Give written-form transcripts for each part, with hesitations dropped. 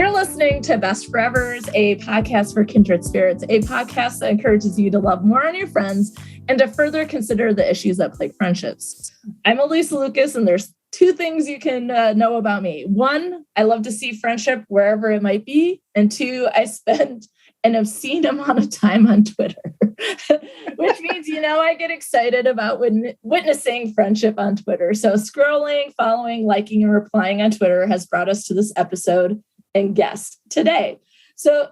You're listening to Best Forevers, a podcast for kindred spirits, a podcast that encourages you to love more on your friends and to further consider the issues that plague friendships. I'm Alysa Lucas, and there's two things you can know about me. One, I love to see friendship wherever it might be. And two, I spend an obscene amount of time on Twitter, which means, I get excited about witnessing friendship on Twitter. So scrolling, following, liking, and replying on Twitter has brought us to this episode and guest today. So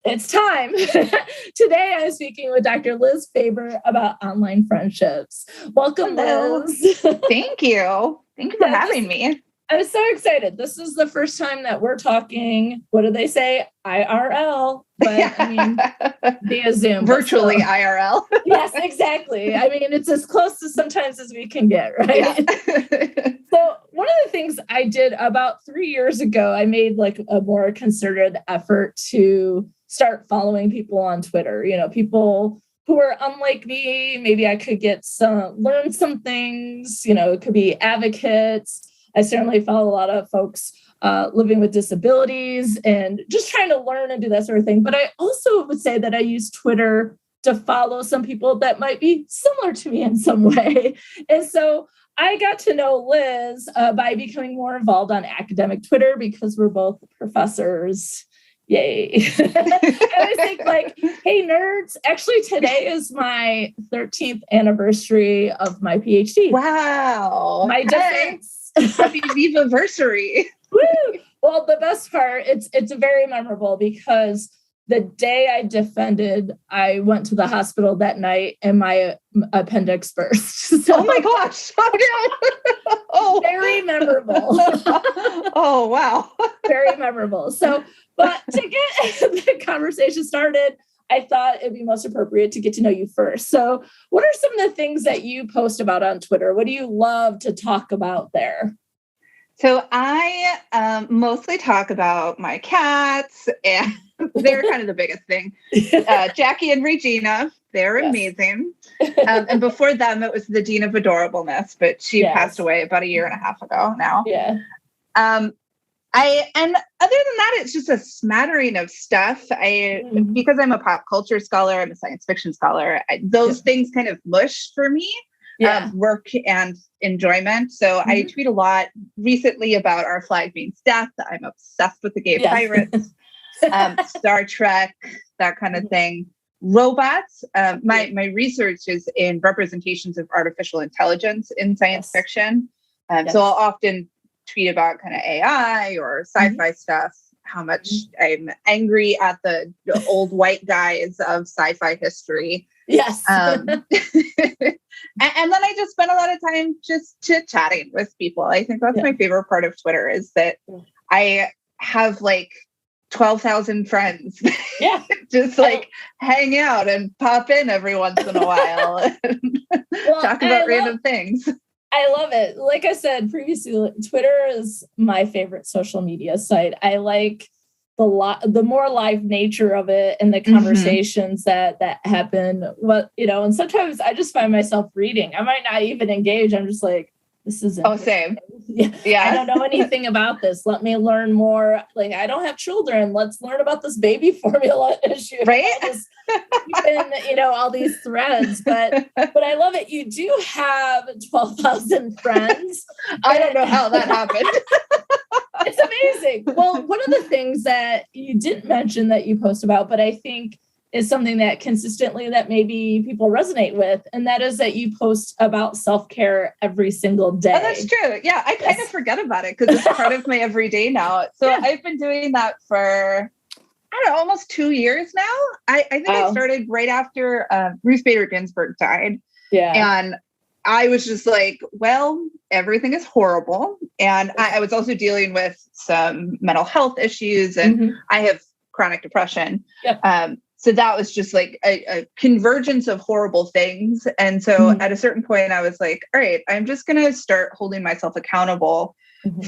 it's time. Today I'm speaking with Dr. Liz Faber about online friendships. Welcome, Hello. Liz. Thank you. Thank you for having me. I'm so excited. This is the first time that we're talking, what do they say? IRL, but via Zoom. Virtually IRL. Yes, exactly. It's as close to sometimes as we can get, right? Yeah. So one of the things I did about 3 years ago, I made like a more concerted effort to start following people on Twitter, people who are unlike me. Maybe I could learn some things, it could be advocates. I certainly follow a lot of folks living with disabilities and just trying to learn and do that sort of thing. But I also would say that I use Twitter to follow some people that might be similar to me in some way. And so I got to know Liz by becoming more involved on academic Twitter because we're both professors. Yay. I always think hey, nerds, actually today is my 13th anniversary of my PhD. Wow. My defense. Happy Viva-versary. Woo! Well, the best part, it's very memorable because the day I defended, I went to the hospital that night and my appendix burst. So, oh my gosh. Oh, very memorable. Oh, wow. Very memorable. So, but to get the conversation started, I thought it'd be most appropriate to get to know you first. So what are some of the things that you post about on Twitter? What do you love to talk about there? So I mostly talk about my cats, and they're kind of the biggest thing. Jackie and Regina, they're amazing. And before them, it was the Dean of Adorableness, but she passed away about 1.5 years ago now. Yeah. And other than that, it's just a smattering of stuff. Because I'm a pop culture scholar, I'm a science fiction scholar. Those things kind of mush for me, work and enjoyment. So I tweet a lot recently about our flag means death. I'm obsessed with the gay pirates, Star Trek, that kind of thing. Robots. My research is in representations of artificial intelligence in science fiction. So I'll often tweet about kind of AI or sci-fi stuff, how much I'm angry at the old white guys of sci-fi history. Yes. And then I just spend a lot of time just chit-chatting with people. I think that's my favorite part of Twitter is that I have 12,000 friends. Yeah. Just hang out and pop in every once in a while and talk about random things. I love it. Like I said previously, Twitter is my favorite social media site. I like the more live nature of it and the conversations that happen. And sometimes I just find myself reading. I might not even engage. I'm just like, this is same. Yeah. I don't know anything about this. Let me learn more. I don't have children. Let's learn about this baby formula issue. Right. Even, all these threads, but I love it. You do have 12,000 friends. I don't know how that happened. It's amazing. Well, one of the things that you didn't mention that you post about, but I think is something that consistently that maybe people resonate with, and that is that you post about self-care every single day. Oh, that's true. Yeah, I kind of forget about it because it's part of my everyday now. So I've been doing that for, almost 2 years now. I think I started right after Ruth Bader Ginsburg died. Yeah. And I was just like, well, everything is horrible. And I was also dealing with some mental health issues, and I have chronic depression. Yep. So that was just a convergence of horrible things. And so at a certain point, I was like, all right, I'm just going to start holding myself accountable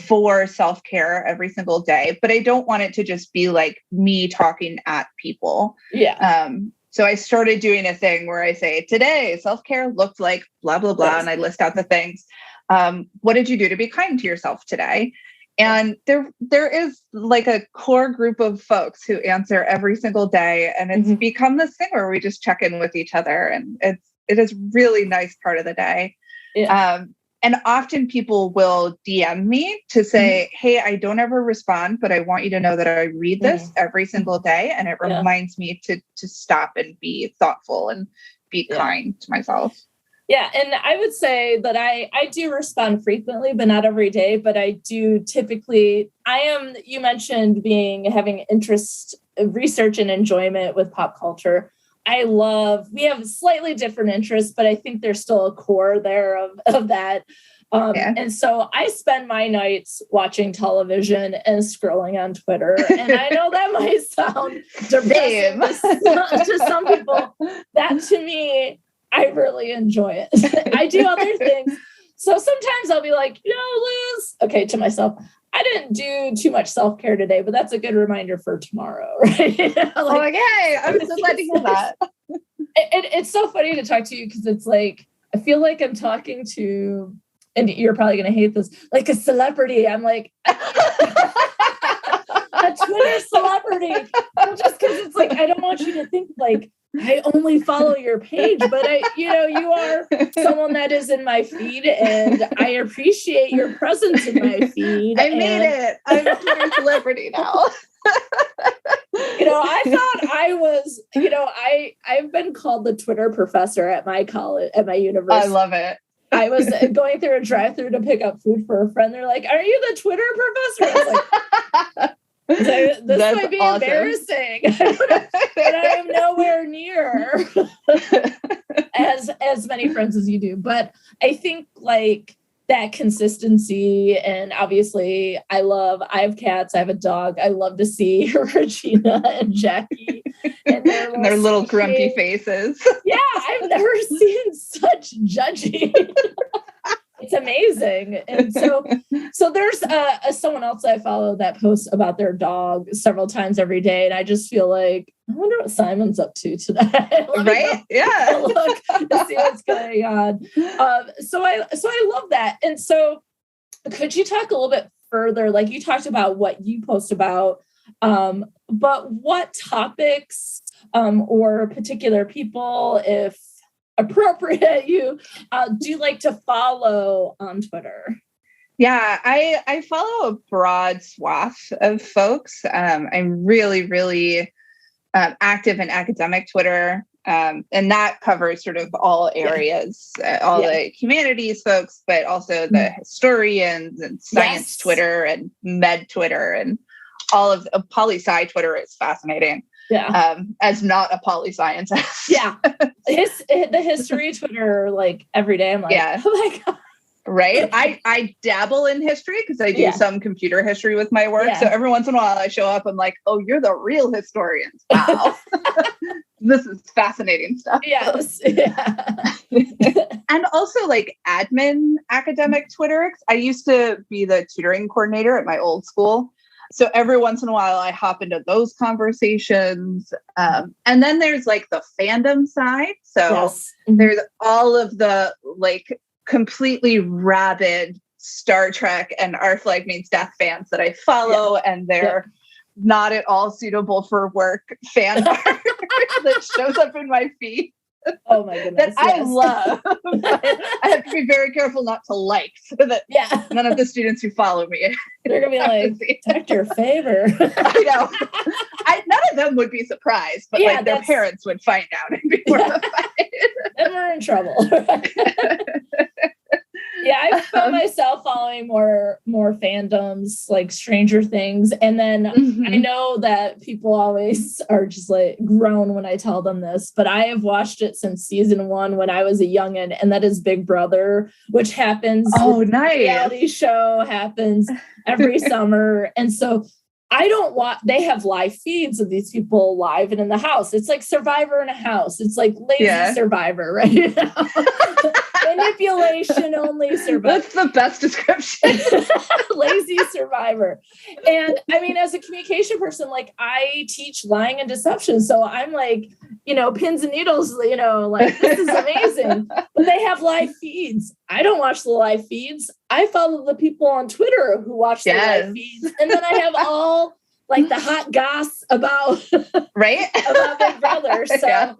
for self-care every single day. But I don't want it to just be like me talking at people. Yeah. So I started doing a thing where I say, today, self-care looked like blah, blah, blah. And I list out the things. What did you do to be kind to yourself today? And there is like a core group of folks who answer every single day. And it's become this thing where we just check in with each other. And it is really nice part of the day. Yeah. And often people will DM me to say, hey, I don't ever respond, but I want you to know that I read this every single day. And it reminds me to stop and be thoughtful and be kind to myself. Yeah. And I would say that I do respond frequently, but not every day. But I do typically, you mentioned having interest, research and enjoyment with pop culture. We have slightly different interests, but I think there's still a core there of that. And so I spend my nights watching television and scrolling on Twitter. And I know that might sound depressing to some people. That to me, I really enjoy it. I do other things. So sometimes I'll be like, Liz, okay, to myself, I didn't do too much self-care today, but that's a good reminder for tomorrow, right? Yay. I'm so glad to hear that. It's so funny to talk to you because it's like, I feel like I'm talking to, and you're probably going to hate this, like a celebrity. I'm like, a Twitter celebrity. Just because it's like, I don't want you to think like, I only follow your page, but you are someone that is in my feed and I appreciate your presence in my feed. I made it. I'm a Twitter celebrity now. I thought I was, I've been called the Twitter professor at my college, at my university. I love it. I was going through a drive-through to pick up food for a friend. They're like, "Are you the Twitter professor?" I was like, this That's might be awesome. Embarrassing, but I am nowhere near as many friends as you do. But I think like that consistency, and obviously I have cats, I have a dog. I love to see Regina and Jackie and their little grumpy faces. Yeah, I've never seen such judging. It's amazing. And so there's someone else I follow that posts about their dog several times every day. And I just feel like, I wonder what Simon's up to today. Right? Yeah. Look to see what's going on. So I love that. And so could you talk a little bit further? Like you talked about what you post about, but what topics or particular people, if appropriate, you do like to follow on Twitter? Yeah, I follow a broad swath of folks. I'm really, really active in academic Twitter. And that covers sort of all areas, the humanities folks, but also the historians and science Twitter and med Twitter and all of poli-sci Twitter is fascinating. Yeah. As not a poli-scientist. Yeah. The history Twitter, like every day, I'm like, oh my God. Right. I dabble in history because I do some computer history with my work. So every once in a while I show up, I'm like, oh, you're the real historians. Wow. This is fascinating stuff. Yes. Yeah. And also like admin academic Twitter. I used to be the tutoring coordinator at my old school. So every once in a while I hop into those conversations. And then there's like the fandom side. So there's all of the like completely rabid Star Trek and Our Flag Means Death fans that I follow. And they're not at all suitable for work fan art that shows up in my feed. Oh my goodness. That I love. I have to be very careful not to like so that none of the students who follow me. They're going to be like, Dr. Favor. I know. None of them would be surprised, but like their parents would find out and be mortified. Then we're in trouble. I found myself following more fandoms like Stranger Things. And then I know that people always are just like groan when I tell them this, but I have watched it since season 1 when I was a youngin', and that is Big Brother, which happens. Oh, nice. Reality show happens every summer. And so I don't watch, they have live feeds of these people live and in the house. It's like Survivor in a house. It's like lazy Survivor, right? Manipulation only survivor. That's the best description. Lazy survivor. And I mean, as a communication person, like I teach lying and deception. So I'm like, pins and needles, like this is amazing. But they have live feeds. I don't watch the live feeds. I follow the people on Twitter who watch the live feeds. And then I have all like the hot goss about about Big Brother. So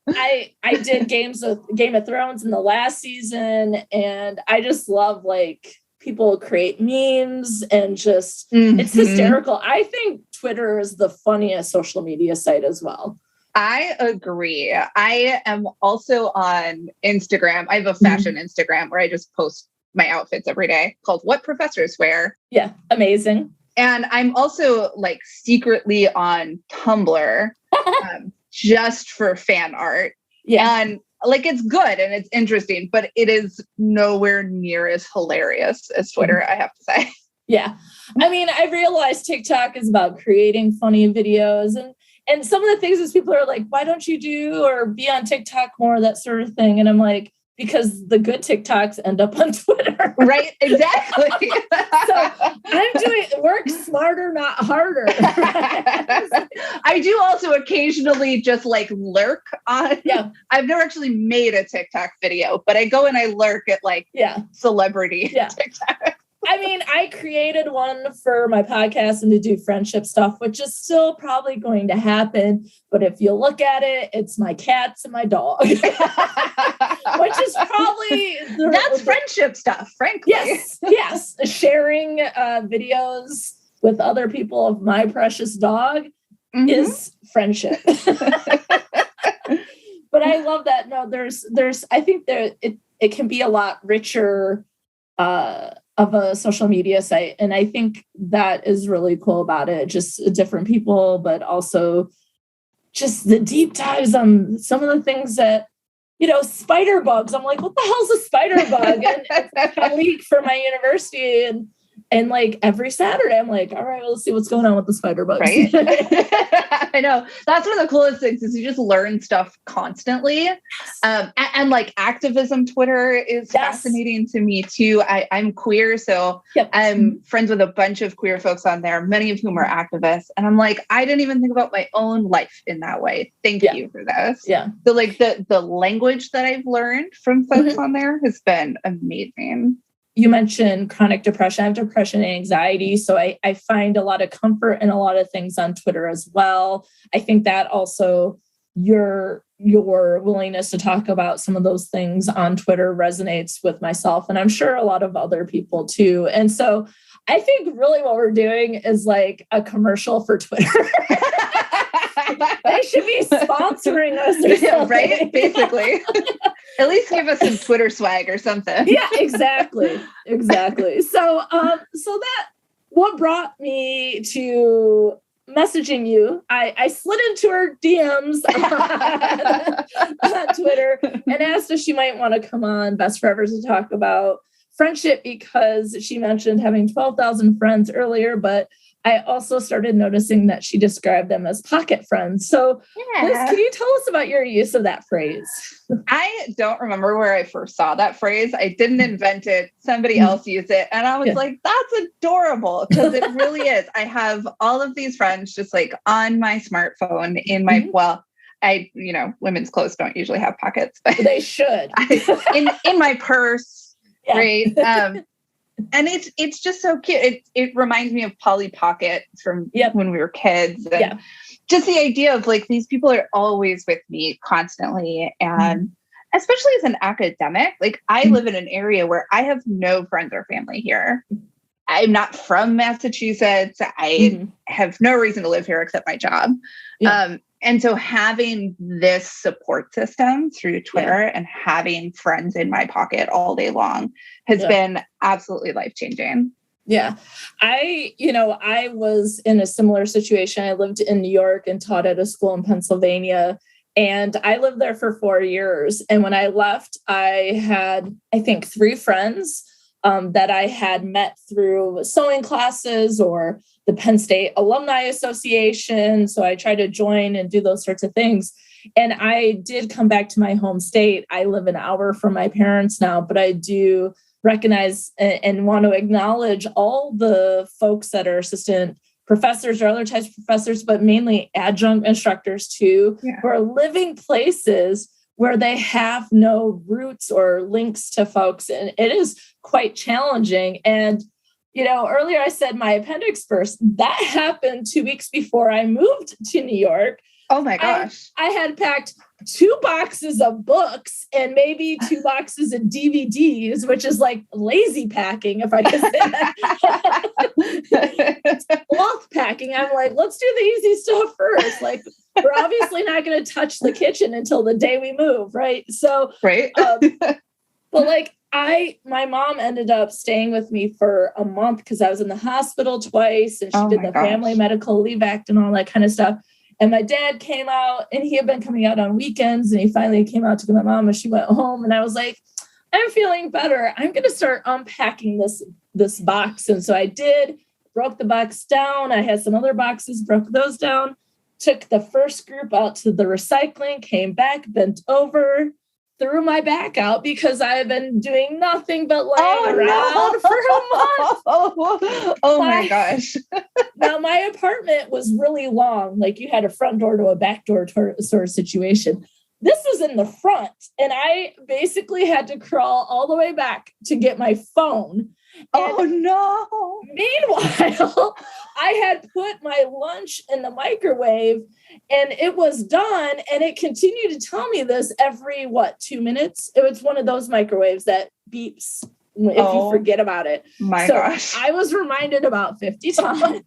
I did Game of Thrones in the last season, and I just love like people create memes and just it's hysterical. I think Twitter is the funniest social media site as well. I agree. I am also on Instagram. I have a fashion Instagram where I just post my outfits every day called What Professors Wear. Yeah, amazing. And I'm also like secretly on Tumblr just for fan art. Yeah. And like, it's good and it's interesting, but it is nowhere near as hilarious as Twitter, I have to say. Yeah. I mean, I realized TikTok is about creating funny videos and some of the things is people are like, why don't you do or be on TikTok more, that sort of thing. And I'm like, because the good TikToks end up on Twitter. Right, exactly. So I'm doing work smarter, not harder. I do also occasionally just like lurk on. Yeah. I've never actually made a TikTok video, but I go and I lurk at like celebrity TikTok. I mean, I created one for my podcast and to do friendship stuff, which is still probably going to happen. But if you look at it, it's my cats and my dog, which is probably that's friendship stuff, frankly. Yes. Sharing videos with other people of my precious dog is friendship. But I love that. No, there's I think it can be a lot richer of a social media site. And I think that is really cool about it. Just different people, but also just the deep dives on some of the things that, spider bugs. I'm like, what the hell's a spider bug? And it's a leak for my university. And like every Saturday, I'm like, all right, well, let's see what's going on with the spider bugs. Right? I know. That's one of the coolest things is you just learn stuff constantly. And like activism Twitter is fascinating to me too. I'm queer, so I'm friends with a bunch of queer folks on there, many of whom are activists. And I'm like, I didn't even think about my own life in that way. Thank you for this. Yeah. So like the language that I've learned from folks on there has been amazing. You mentioned chronic depression. I have depression and anxiety. So I find a lot of comfort in a lot of things on Twitter as well. I think that also your willingness to talk about some of those things on Twitter resonates with myself. And I'm sure a lot of other people too. And so I think really what we're doing is like a commercial for Twitter. They should be sponsoring us or something. Right? Basically. At least give us some Twitter swag or something. Yeah, exactly. So that what brought me to messaging you. I slid into her DMs on Twitter and asked if she might want to come on Best Forevers to talk about friendship, because she mentioned having 12,000 friends earlier, but I also started noticing that she described them as pocket friends. So Liz, can you tell us about your use of that phrase? I don't remember where I first saw that phrase. I didn't invent it. Somebody else used it. And I was like, that's adorable, because it really is. I have all of these friends just like on my smartphone in my, women's clothes don't usually have pockets, but they should. in my purse, right? And it's just so cute. It reminds me of Polly Pocket from when we were kids. And just the idea of like, these people are always with me constantly. And especially as an academic, like I live in an area where I have no friends or family here. I'm not from Massachusetts. I have no reason to live here except my job. And so having this support system through Twitter and having friends in my pocket all day long has been absolutely life-changing. Yeah. I was in a similar situation. I lived in New York and taught at a school in Pennsylvania, and I lived there for 4 years. And when I left, I had, I think, 3 friends that I had met through sewing classes or the Penn State Alumni Association. So I tried to join and do those sorts of things. And I did come back to my home state. I live an hour from my parents now, but I do recognize and want to acknowledge all the folks that are assistant professors or other types of professors, but mainly adjunct instructors too, who are living places where they have no roots or links to folks. And it is quite challenging. And, earlier I said my appendix burst. That happened 2 weeks before I moved to New York. Oh my gosh. I had packed 2 boxes of books and maybe 2 boxes of DVDs, which is like lazy packing, if I can say that. Cloth packing. I'm like, let's do the easy stuff first. Like, we're obviously not going to touch the kitchen until the day we move, right? So, right. But like, my mom ended up staying with me for a month because I was in the hospital twice, and she did the Family Medical Leave Act and all that kind of stuff. And my dad came out, and he had been coming out on weekends, and he finally came out to get my mom, and she went home. And I was like, I'm feeling better. I'm going to start unpacking this box. And so I did, broke the box down. I had some other boxes, broke those down, took the first group out to the recycling, came back, bent over, threw my back out because I had been doing nothing but laying around for a month. Oh my gosh. Now, my apartment was really long. Like, you had a front door to a back door sort of situation. This was in the front, and I basically had to crawl all the way back to get my phone. Oh, no. Meanwhile, I had put my lunch in the microwave, and it was done. And it continued to tell me this every, 2 minutes? It was one of those microwaves that beeps if you forget about it. My gosh. I was reminded about 50 times.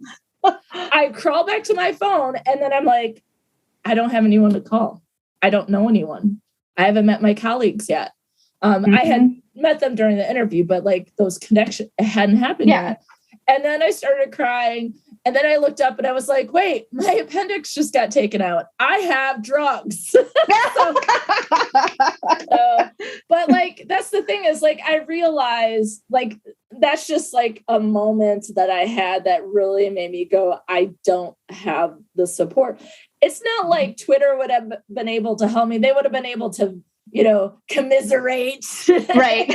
I crawl back to my phone, and then I'm like, I don't have anyone to call. I don't know anyone. I haven't met my colleagues yet. I had met them during the interview, but like those connections hadn't happened yet. And then I started crying. And then I looked up and I was like, wait, my appendix just got taken out. I have drugs. But like, that's the thing is like, I realized like, that's just like a moment that I had that really made me go, I don't have the support. It's not like Twitter would have been able to help me. They would have been able to, commiserate. Right.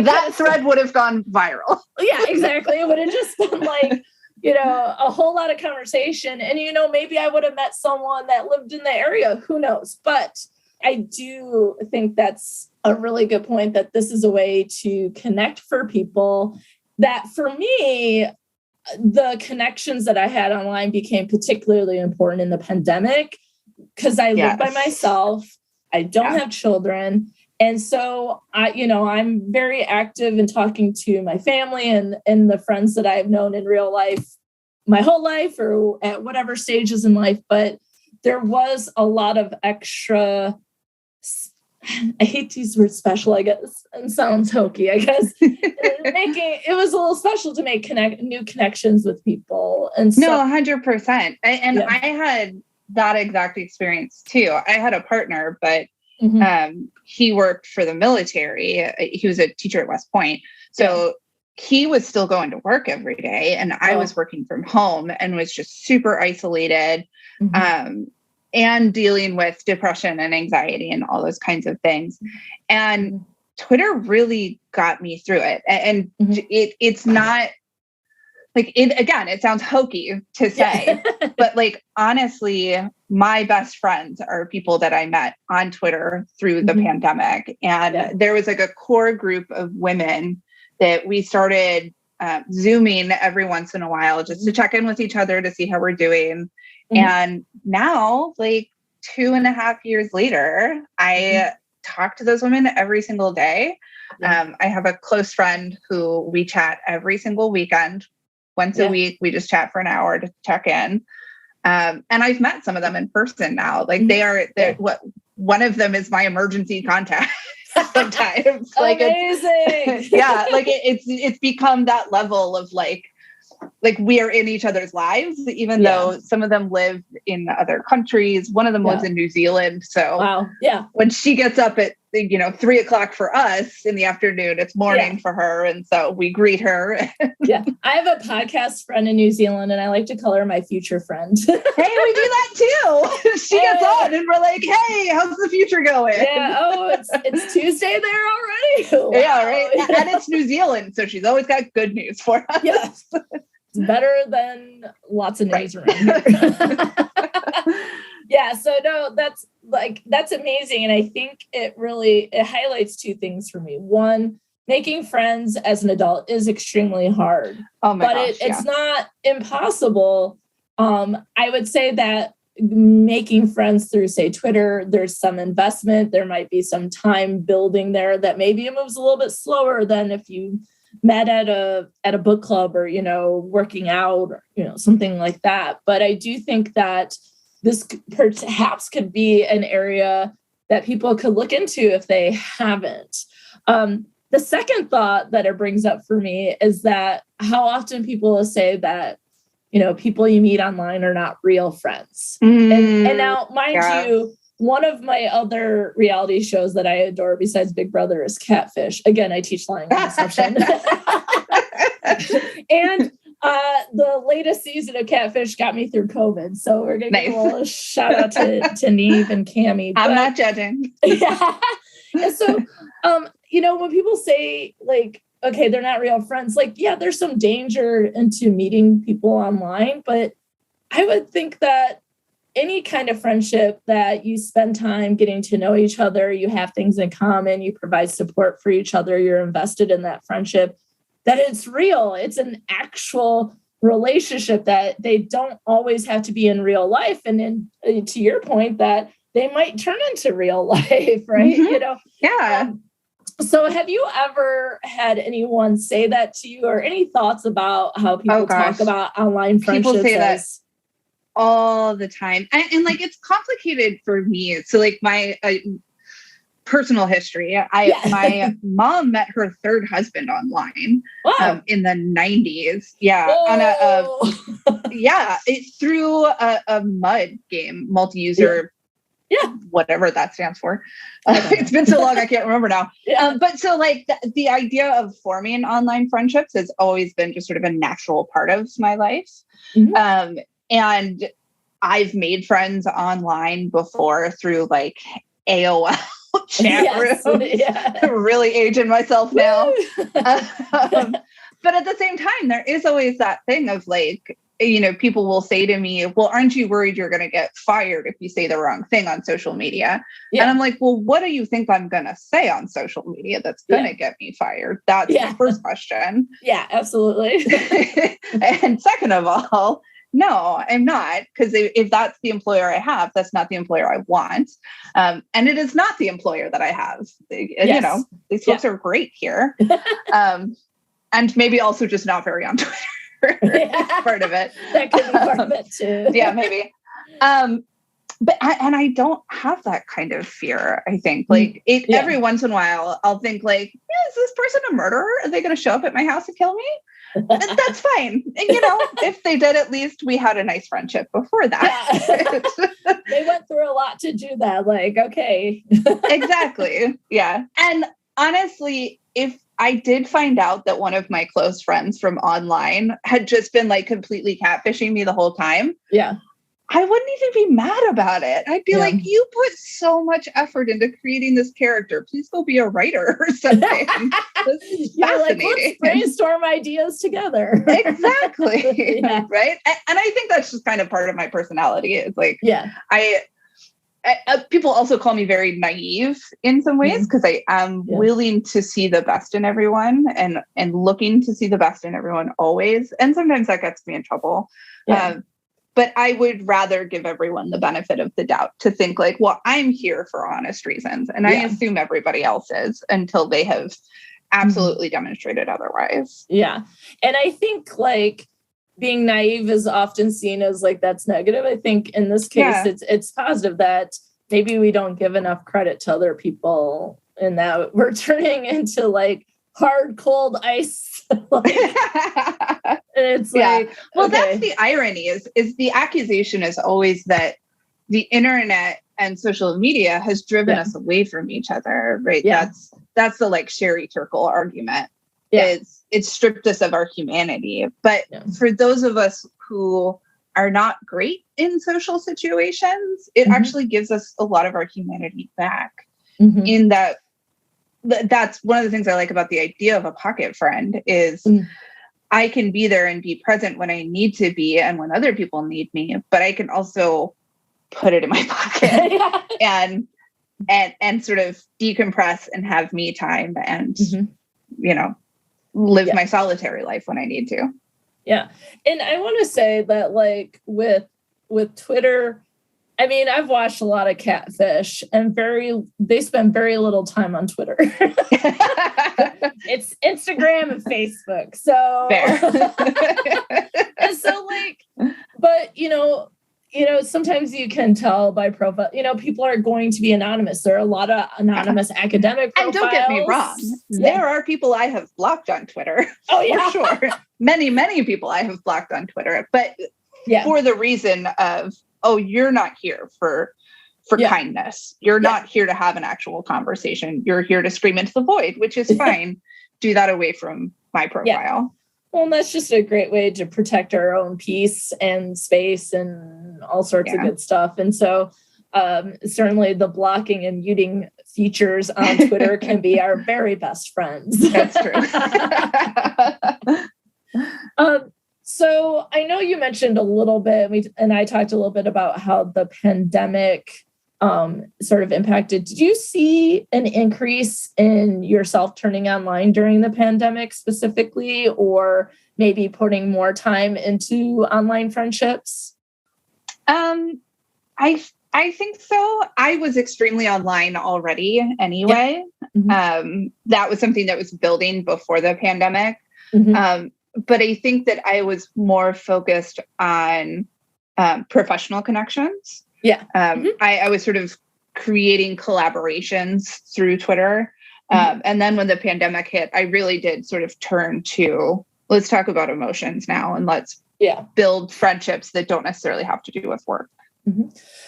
That thread would have gone viral. Yeah, exactly. It would have just been like, a whole lot of conversation. And, maybe I would have met someone that lived in the area. Who knows? But I do think that's a really good point, that this is a way to connect for people. That for me, the connections that I had online became particularly important in the pandemic because I live by myself. I don't have children. And so I'm very active in talking to my family and the friends that I've known in real life, my whole life or at whatever stages in life. But there was a lot of extra, I hate to use the word special, I guess, and sounds hokey, I guess. It was a little special to make new connections with people. And so, no, 100%. And I had that exact experience too. I had a partner, but he worked for the military. He was a teacher at West Point. So he was still going to work every day. And I was working from home and was just super isolated. And dealing with depression and anxiety and all those kinds of things. And Twitter really got me through it. And it's not like, it sounds hokey to say, but like, honestly, my best friends are people that I met on Twitter through the pandemic. And there was like a core group of women that we started Zooming every once in a while just to check in with each other to see how we're doing. And now, like 2.5 years later, I talk to those women every single day. I have a close friend who we chat every single weekend. Once a week, we just chat for an hour to check in. And I've met some of them in person now. Like they're one of them is my emergency contact. Sometimes like amazing. It's become that level of like we are in each other's lives, even though some of them live in other countries. One of them lives in New Zealand. So when she gets up at 3:00 for us in the afternoon. It's morning for her. And so we greet her. Yeah. I have a podcast friend in New Zealand and I like to call her my future friend. Hey, we do that too. She gets on and we're like, hey, how's the future going? Yeah. Oh, it's Tuesday there already. Wow. Yeah, right. And it's New Zealand. So she's always got good news for us. Yes. It's better than lots of news around here. Yeah. So no, that's amazing. And I think it highlights two things for me. One, making friends as an adult is extremely hard, it's not impossible. I would say that making friends through, say, Twitter, there's some investment. There might be some time building there that maybe it moves a little bit slower than if you met at a book club or, working out or, something like that. But I do think that this perhaps could be an area that people could look into if they haven't. The second thought that it brings up for me is that how often people will say that, people you meet online are not real friends. And now, mind you, one of my other reality shows that I adore besides Big Brother is Catfish. Again, I teach lying on deception. And the latest season of Catfish got me through COVID. So we're going to give a little shout out to Neve and Cammie. I'm not judging. Yeah. And so, when people say like, okay, they're not real friends, like, yeah, there's some danger into meeting people online, but I would think that any kind of friendship that you spend time getting to know each other, you have things in common, you provide support for each other, you're invested in that friendship, that it's real. It's an actual relationship that they don't always have to be in real life. And then to your point that they might turn into real life, right? Mm-hmm. Yeah. So have you ever had anyone say that to you or any thoughts about how people talk about online friendships? People say that all the time. And like, it's complicated for me. So like my personal history, my mom met her third husband online in the 90s. Yeah. Oh. It's through a MUD game, multi-user. Yeah. Whatever that stands for. It's been so long, I can't remember now. Yeah. But so like the idea of forming online friendships has always been just sort of a natural part of my life. Mm-hmm. And I've made friends online before through like AOL chat room. Yeah. Really aging myself now. But at the same time, there is always that thing of like, people will say to me, well, aren't you worried you're going to get fired if you say the wrong thing on social media? Yeah. And I'm like, well, what do you think I'm going to say on social media that's going to get me fired? That's the first question. Yeah, absolutely. And second of all, no, I'm not. Because if that's the employer I have, that's not the employer I want. And it is not the employer that I have. And, these folks are great here. And maybe also just not very on Twitter. Part of it. That could be part of it too. Yeah, maybe. But I don't have that kind of fear. I think like every once in a while I'll think like, is this person a murderer? Are they going to show up at my house and kill me? That's fine. And, if they did, at least we had a nice friendship before that. Yeah. They went through a lot to do that. Like, okay. Exactly. Yeah. And honestly, if I did find out that one of my close friends from online had just been like completely catfishing me the whole time. Yeah. I wouldn't even be mad about it. I'd be like, you put so much effort into creating this character. Please go be a writer or something. This is fascinating. Like, let's brainstorm ideas together. Exactly. Yeah. Right. And I think that's just kind of part of my personality. It's like, people also call me very naive in some ways because I am willing to see the best in everyone and looking to see the best in everyone always. And sometimes that gets me in trouble. Yeah. But I would rather give everyone the benefit of the doubt to think like, well, I'm here for honest reasons. And I assume everybody else is until they have absolutely demonstrated otherwise. Yeah. And I think like being naive is often seen as like, that's negative. I think in this case, it's positive that maybe we don't give enough credit to other people and that we're turning into like hard, cold ice. It's like, well, that's the irony is the accusation is always that the internet and social media has driven us away from each other, right? Yeah. That's the like Sherry Turkle argument. Yeah. It's stripped us of our humanity. But for those of us who are not great in social situations, it actually gives us a lot of our humanity back. In that's one of the things I like about the idea of a pocket friend is I can be there and be present when I need to be and when other people need me, but I can also put it in my pocket and sort of decompress and have me time and, live my solitary life when I need to. Yeah. And I want to say that like with Twitter, I mean, I've watched a lot of Catfish and they spend very little time on Twitter. It's Instagram and Facebook. So, and so like, but sometimes you can tell by profile, people are going to be anonymous. There are a lot of anonymous academic profiles. And don't get me wrong. There are people I have blocked on Twitter. Oh, yeah. For sure. Many, many people I have blocked on Twitter. But for the reason of, you're not here for kindness. You're not here to have an actual conversation. You're here to scream into the void, which is fine. Do that away from my profile. Yeah. Well, that's just a great way to protect our own peace and space and all sorts of good stuff. And so certainly the blocking and muting features on Twitter can be our very best friends. That's true. So I know you mentioned a little bit, and I talked a little bit about how the pandemic sort of impacted. Did you see an increase in yourself turning online during the pandemic specifically, or maybe putting more time into online friendships? I think so. I was extremely online already anyway. That was something that was building before the pandemic. But I think that I was more focused on professional connections. I was sort of creating collaborations through Twitter. And then when the pandemic hit, I really did sort of turn to, let's talk about emotions now and let's build friendships that don't necessarily have to do with work.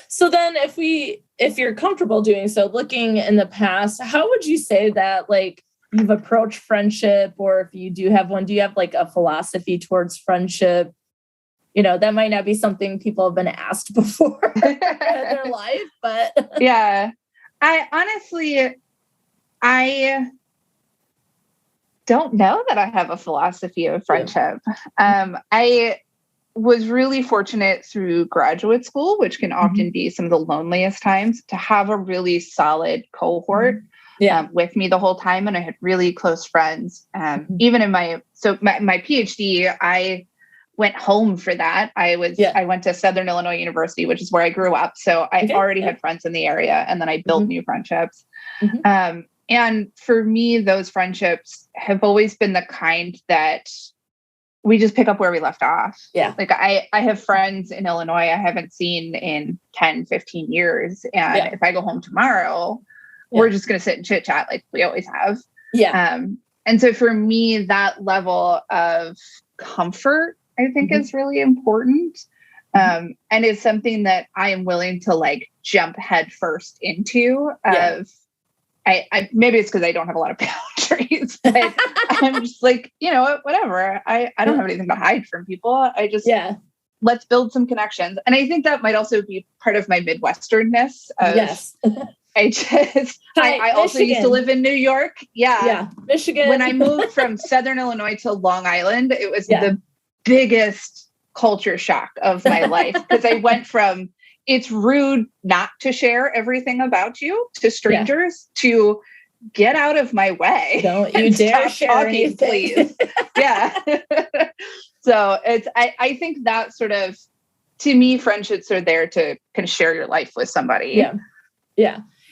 So then if you're comfortable doing so, looking in the past, how would you say that like you've approached friendship, or if you do have one, do you have like a philosophy towards friendship? That might not be something people have been asked before in their life, but I honestly don't know that I have a philosophy of friendship. I was really fortunate through graduate school, which can often be some of the loneliest times, to have a really solid cohort with me the whole time. And I had really close friends. Even in my PhD, I went home for that. I went to Southern Illinois University, which is where I grew up. So I already had friends in the area, and then I built new friendships. And for me, those friendships have always been the kind that we just pick up where we left off. Like I have friends in Illinois I haven't seen in 10, 15 years. And if I go home tomorrow, we're just going to sit and chit chat like we always have. And so for me, that level of comfort, I think is really important. And it's something that I am willing to like jump head first into. I maybe it's because I don't have a lot of boundaries, but I'm just like, whatever. I don't have anything to hide from people. I just, let's build some connections. And I think that might also be part of my Midwesternness. I also used to live in New York. Michigan. When I moved from Southern Illinois to Long Island, it was the biggest culture shock of my life, because I went from it's rude not to share everything about you to strangers to get out of my way. Don't you dare share talking, please. So I think that sort of, to me, friendships are there to kind of share your life with somebody.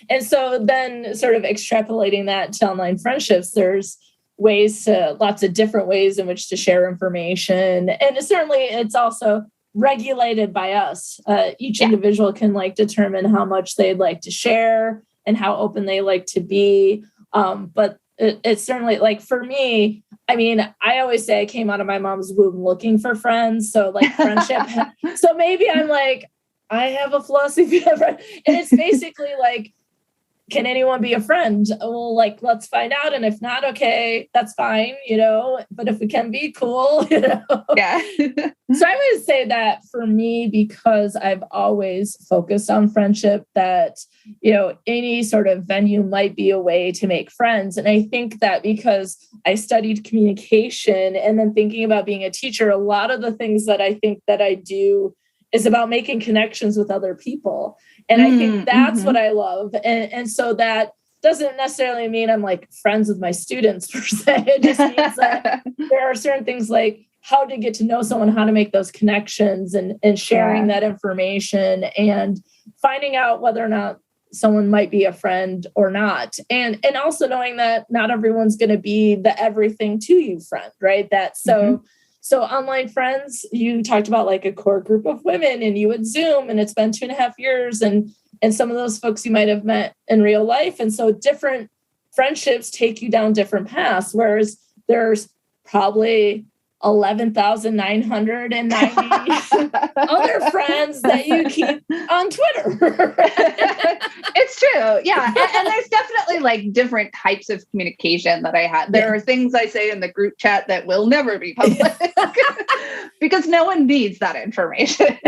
And so then sort of extrapolating that to online friendships, there's lots of different ways in which to share information. And it's also regulated by us. Each individual can like determine how much they'd like to share and how open they like to be. But it's certainly like for me, I mean, I always say I came out of my mom's womb looking for friends. So like friendship. So maybe I'm like, I have a philosophy of friend. And it's basically like, can anyone be a friend? Well, like, let's find out. And if not, okay, that's fine, but if we can be, cool, Yeah. So I would say that for me, because I've always focused on friendship, that, any sort of venue might be a way to make friends. And I think that because I studied communication and then thinking about being a teacher, a lot of the things that I think that I do is about making connections with other people. And I think that's what I love. And so that doesn't necessarily mean I'm like friends with my students per se. It just means that there are certain things like how to get to know someone, how to make those connections and sharing that information and finding out whether or not someone might be a friend or not. And also knowing that not everyone's going to be the everything to you friend, right? So online friends, you talked about like a core group of women and you would Zoom and it's been 2.5 years and some of those folks you might have met in real life. And so different friendships take you down different paths, whereas there's probably 11,990 other friends that you keep on Twitter. It's true. Yeah. And there's definitely like different types of communication that I had. There are things I say in the group chat that will never be public because no one needs that information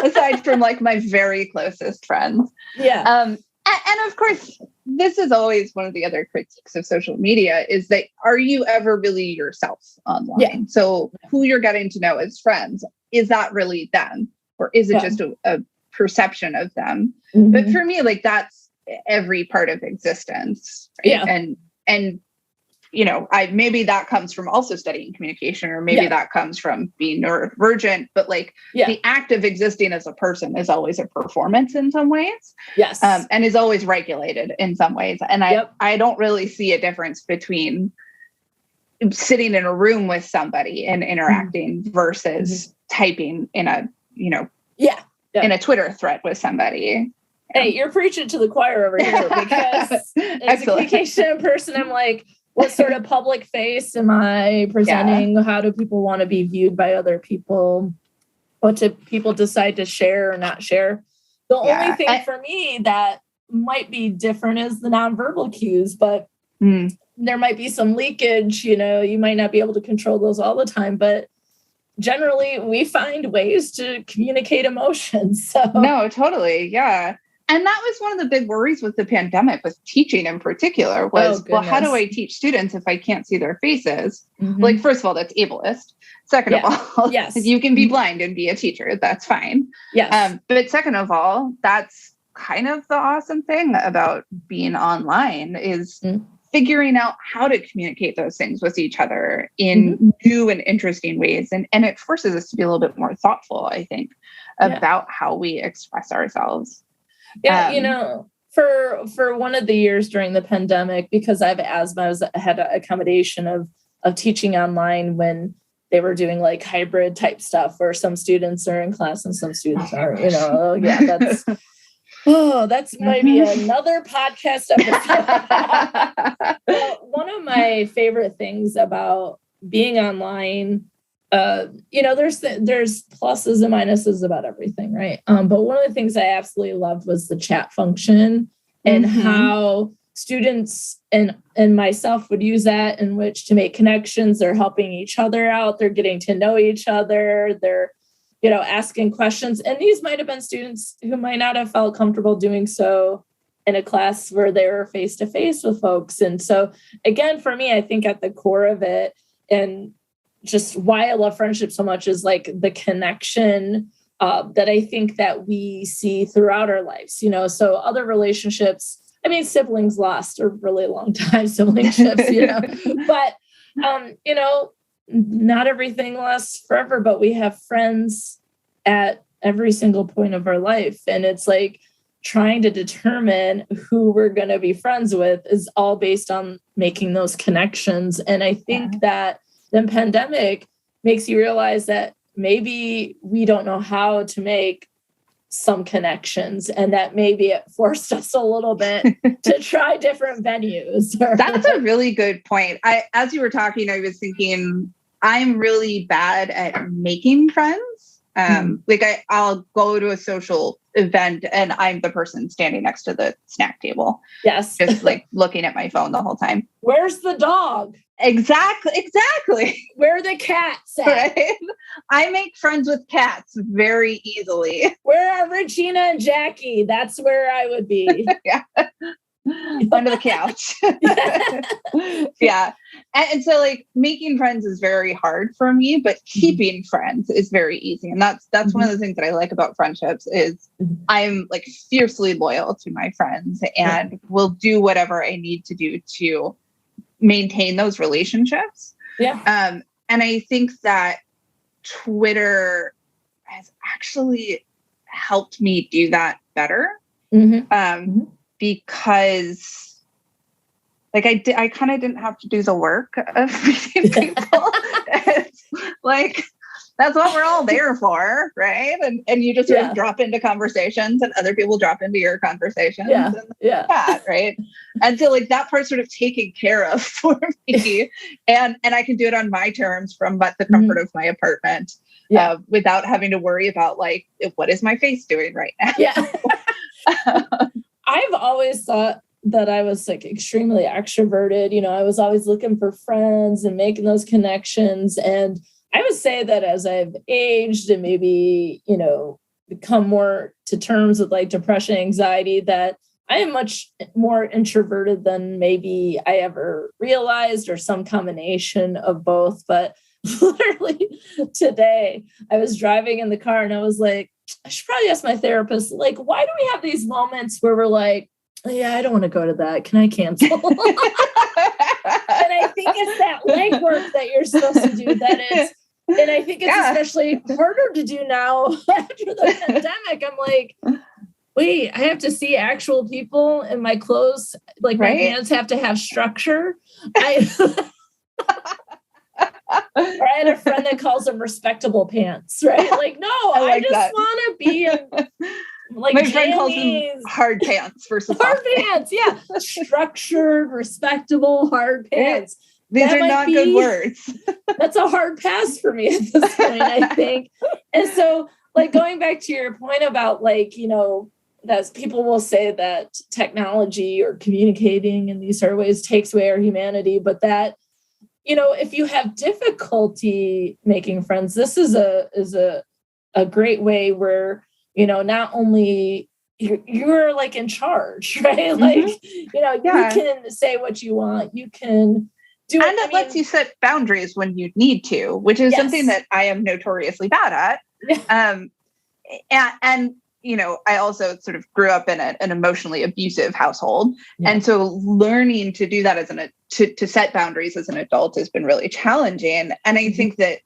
aside from like my very closest friends. Yeah. And of course, this is always one of the other critiques of social media is that are you ever really yourself online? Yeah. So who you're getting to know as friends, is that really them? Or is it just a perception of them? Mm-hmm. But for me, like that's every part of existence. Right? Yeah. And maybe that comes from also studying communication, or maybe that comes from being neurodivergent, but like the act of existing as a person is always a performance in some ways. Yes. And is always regulated in some ways. And I don't really see a difference between sitting in a room with somebody and interacting versus typing in a, in a Twitter thread with somebody. Hey, you're preaching to the choir over here because as a communication person, I'm like, what sort of public face am I presenting? Yeah. How do people want to be viewed by other people? What do people decide to share or not share? The only thing for me that might be different is the nonverbal cues, but there might be some leakage, you might not be able to control those all the time, but generally we find ways to communicate emotions. So no, totally. Yeah. And that was one of the big worries with the pandemic, with teaching in particular, was, well, how do I teach students if I can't see their faces? Mm-hmm. Like, first of all, that's ableist. Second of all, you can be blind and be a teacher. That's fine. Yes. But second of all, that's kind of the awesome thing about being online is figuring out how to communicate those things with each other in new and interesting ways. And it forces us to be a little bit more thoughtful, I think, about how we express ourselves. Yeah, for one of the years during the pandemic, because I have asthma, I had an accommodation of teaching online when they were doing like hybrid type stuff where some students are in class and some students are, that's maybe another podcast episode. But one of my favorite things about being online, there's pluses and minuses about everything, right? But one of the things I absolutely loved was the chat function and how students and myself would use that in which to make connections. They're helping each other out. They're getting to know each other. They're, asking questions. And these might have been students who might not have felt comfortable doing so in a class where they were face-to-face with folks. And so again, for me, I think at the core of it, and just why I love friendship so much is like the connection that I think that we see throughout our lives, so other relationships, siblings last a really long time, siblingships, but, not everything lasts forever, but we have friends at every single point of our life. And it's like trying to determine who we're going to be friends with is all based on making those connections. And I think that the pandemic makes you realize that maybe we don't know how to make some connections and that maybe it forced us a little bit to try different venues. That's a really good point. As you were talking, I was thinking I'm really bad at making friends. Like I'll go to a social event and I'm the person standing next to the snack table. Yes. Just like looking at my phone the whole time. Where's the dog? Exactly. Where are the cats at? Right? I make friends with cats very easily. Where are Regina and Jackie? That's where I would be. Yeah. Under the couch. Yeah. And so like making friends is very hard for me, but keeping friends is very easy. And that's one of the things that I like about friendships is I'm like fiercely loyal to my friends and will do whatever I need to do to maintain those relationships. Yeah. And I think that Twitter has actually helped me do that better. Because like I kind of didn't have to do the work of meeting people. Like that's what we're all there for, right? And you just sort of drop into conversations and other people drop into your conversations. That, right? And so like that part's sort of taken care of for me. and I can do it on my terms from the comfort of my apartment without having to worry about like, what is my face doing right now? Yeah. I've always thought that I was like extremely extroverted. You know, I was always looking for friends and making those connections. And I would say that as I've aged and maybe, you know, become more to terms with like depression, anxiety, that I am much more introverted than maybe I ever realized, or some combination of both. But literally today I was driving in the car and I was like, I should probably ask my therapist, like, why do we have these moments where we're like, oh, yeah, I don't want to go to that. Can I cancel? And I think it's that legwork that you're supposed to do. And I think it's especially harder to do now after the pandemic. I'm like, wait, I have to see actual people, and my clothes, like my pants have to have structure. Or I had a friend that calls them respectable pants, right? Like, no, I just want to be in, like, my friend calls them hard pants versus hard pants. Yeah. Structured, respectable, hard pants. These are not good words. That's a hard pass for me at this point, I think. And so, like, going back to your point about, like, you know, that people will say that technology or communicating in these sort of ways takes away our humanity, but that, you know, if you have difficulty making friends, this is a great way where, you know, not only you're like in charge, right? Like, you know, you can say what you want, you can do and it lets you set boundaries when you need to, which is something that I am notoriously bad at. And you know, I also sort of grew up in an emotionally abusive household. And so learning to do that to set boundaries as an adult has been really challenging. And I think that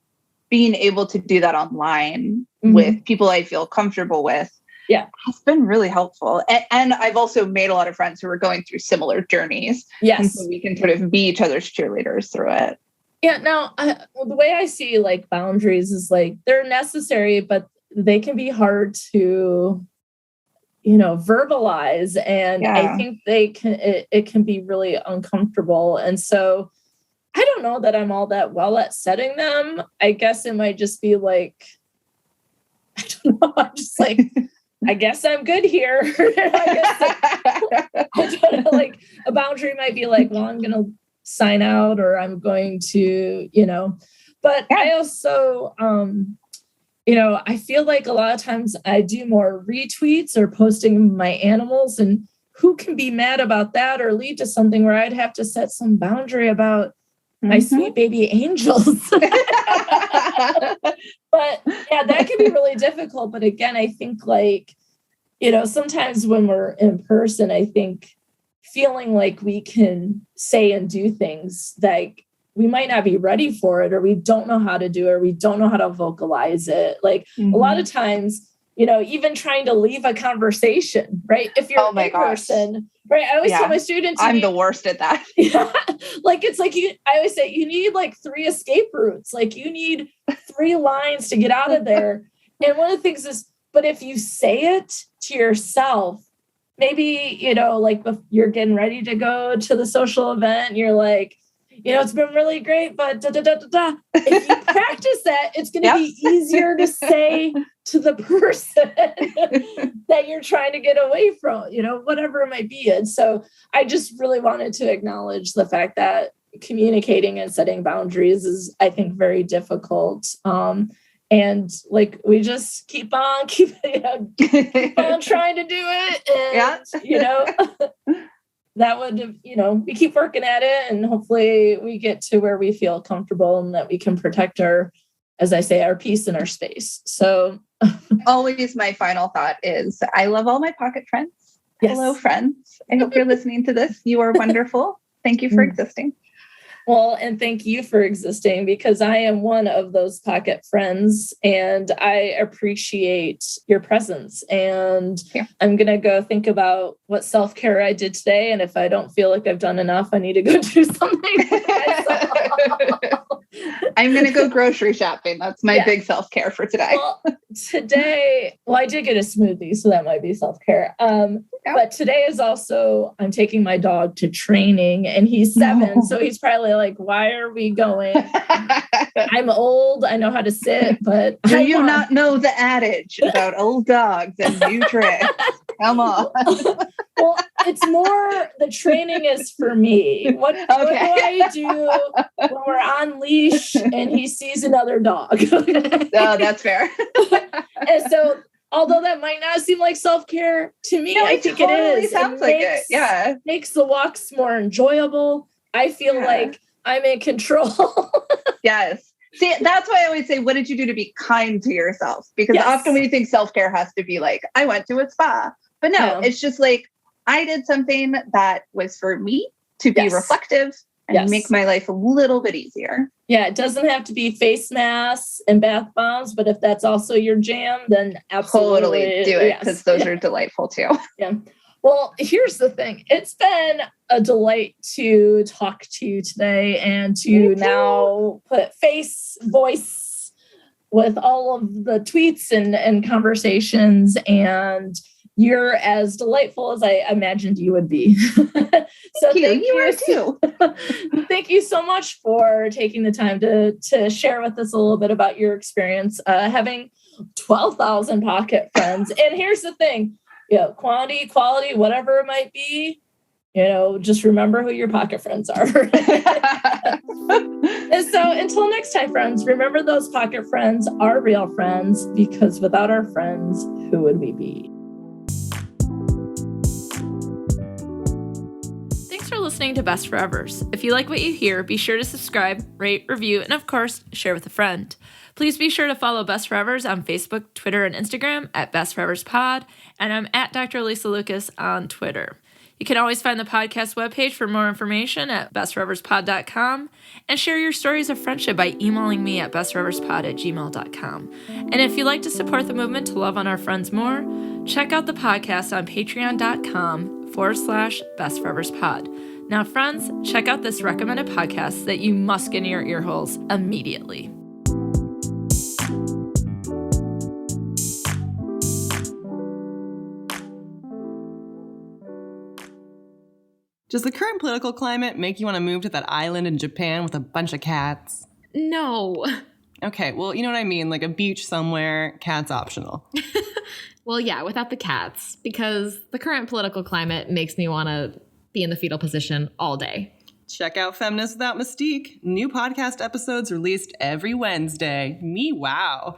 being able to do that online with people I feel comfortable with has been really helpful. And I've also made a lot of friends who are going through similar journeys. And so we can sort of be each other's cheerleaders through it. Yeah. Now, the way I see like boundaries is like they're necessary, but they can be hard to, you know, verbalize. And I think it can be really uncomfortable. And so I don't know that I'm all that well at setting them. I guess it might just be like, I don't know. I'm just like, I guess I'm good here. I don't know, like a boundary might be like, well, I'm going to sign out, or I'm going to, you know, but I also, you know, I feel like a lot of times I do more retweets or posting my animals, and who can be mad about that or lead to something where I'd have to set some boundary about my sweet baby angels. But yeah, that can be really difficult. But again, I think like, you know, sometimes when we're in person, I think feeling like we can say and do things like we might not be ready for it, or we don't know how to do it, or we don't know how to vocalize it. Like a lot of times, you know, even trying to leave a conversation, right? If you're in person, right? I always tell my students, I'm the worst at that. Like, it's like I always say, you need like 3 escape routes. Like you need 3 lines to get out of there. And one of the things is, but if you say it to yourself, maybe, you know, like you're getting ready to go to the social event, you're like, it's been really great, but da, da, da, da, da. If you practice that, it's going to be easier to say to the person that you're trying to get away from, whatever it might be. And so I just really wanted to acknowledge the fact that communicating and setting boundaries is, I think, very difficult. And like, we just keep on trying to do it. And, that would, we keep working at it, and hopefully we get to where we feel comfortable and that we can protect our peace and our space. So always my final thought is I love all my pocket friends. Yes. Hello, friends. I hope you're listening to this. You are wonderful. Thank you for existing. Well, and thank you for existing, because I am one of those pocket friends, and I appreciate your presence. And I'm going to go think about what self-care I did today. And if I don't feel like I've done enough, I need to go do something. I'm going to go grocery shopping. That's my big self-care for today. Well, I did get a smoothie, so that might be self-care. But today is also, I'm taking my dog to training, and he's 7. So he's probably like, why are we going? I'm old. I know how to sit, but do you not know the adage about old dogs and new tricks? Come on. Well, it's more, the training is for me. What do I do when we're on leash and he sees another dog? Oh, that's fair. And so, although that might not seem like self-care to me, I think it is. Sounds like it. Yeah. Makes the walks more enjoyable. I feel like I'm in control. Yes. See, that's why I always say, what did you do to be kind to yourself? Because often we think self-care has to be like, I went to a spa. But no, it's just like, I did something that was for me to be reflective and make my life a little bit easier. Yeah, it doesn't have to be face masks and bath bombs, but if that's also your jam, then absolutely totally do it, because those are delightful too. Yeah. Well, here's the thing. It's been a delight to talk to you today, and to now put voice with all of the tweets and conversations, and you're as delightful as I imagined you would be. So thank you. You are too. Thank you so much for taking the time to share with us a little bit about your experience having 12,000 pocket friends. And here's the thing, quantity, quality, whatever it might be, just remember who your pocket friends are. And so until next time, friends, remember those pocket friends are real friends, because without our friends, who would we be? Thanks for listening to Best Forevers. If you like what you hear, be sure to subscribe, rate, review, and of course, share with a friend. Please be sure to follow Best Forevers on Facebook, Twitter, and Instagram at Best Forevers Pod, and I'm at Dr. Alysa Lucas on Twitter. You can always find the podcast webpage for more information at bestforeverspod.com, and share your stories of friendship by emailing me at bestforeverspod@gmail.com. And if you'd like to support the movement to love on our friends more, check out the podcast on patreon.com/bestforeverspod. Now, friends, check out this recommended podcast that you must get in your ear holes immediately. Does the current political climate make you want to move to that island in Japan with a bunch of cats? No. Okay, well, you know what I mean, like a beach somewhere, cats optional. Well, yeah, without the cats, because the current political climate makes me want to be in the fetal position all day. Check out Feminists Without Mystique. New podcast episodes released every Wednesday. Me, wow.